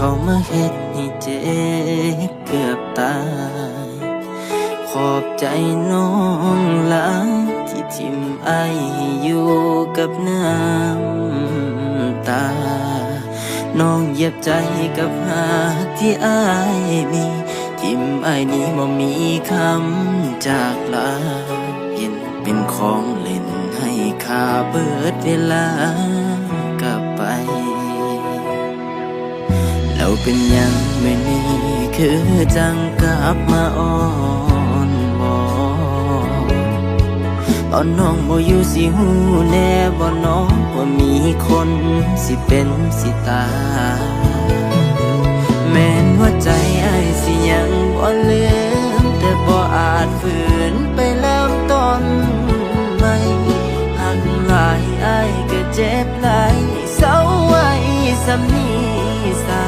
เขามาเฮ็ดให้เจ็บเกือบตายขอบใจน้องหลายที่ทิมไอให้อยู่กับน้ำตาน้องเหยียบใจกับหากที่อายมีทิมไอนี้บ่มีคำจากลาเห็นเป็นของเล่นให้ค่าเบิดเวลากลับไปแล้วเป็นยังไม่นี้คือจังกลับมาอ้อนวอนตอนน้องบ่อยู่สิหูแน่บ่น้องว่ามีคนสิเป็นสิตายแม้นว่าใจอ้ายสิยังบ่ลืมแต่บ่อาจฝืนไปเริ่มต้นใหม่หักหลายอ้ายก็เจ็บหลายเศร้าไว้สำนี้สา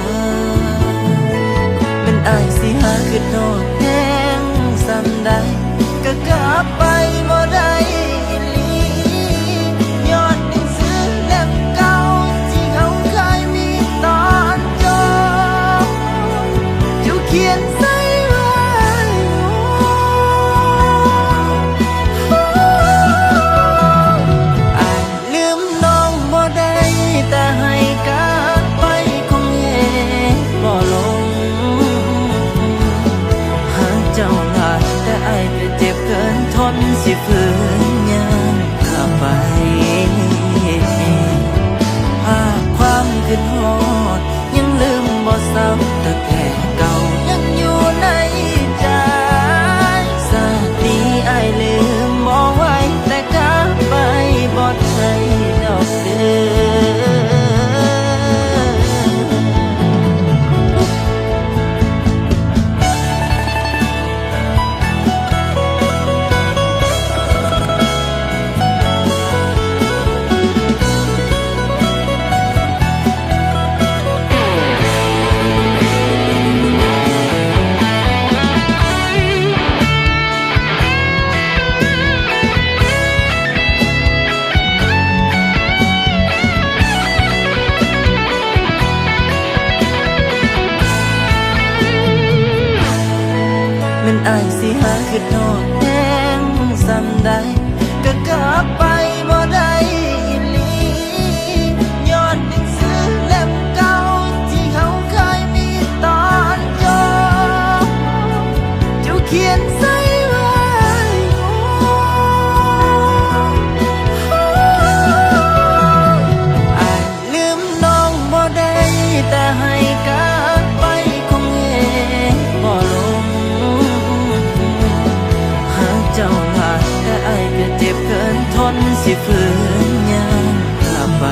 มันอ้ายสิหาคือโทษแห้งสำใดก็กลับไปบ่ได้อีหลีย้อนหนังสือเล่มเก่าที่เขาเคยมีตอนจบเจ้าเขียนใส่ไว้อ้ายลืมน้องบ่ได้แต่ให้กลับไปคงเฮ็ดบ่ลงหากเจ้าหลายแต่อ้ายก็เจ็บเกินทนสิฝืนยังกลับไปภาพความคิดฮอดยังลืมบ่ซ้ำแต่แผลเก่ายังอยู่ในใจสาดีอ้ายลืมบ่ไหวแต่กลับไปบ่ได้ดอกเด้มันอ้ายสิหาคือโทษแห้งสำใดก็กลับไปบ่ได้อีหลีย้อนหนังสือเล่มเก่าที่เขาเคยมีตอนจบเจ้าเขียนใส่ไว้อ้ายลืมน้องบ่ได้แต่ให้กลับไปคงเฮ็ดบ่ลงเจ้าหลายแต่อ้ายก็เจ็บเกินทนสิฝืนยังกลับไป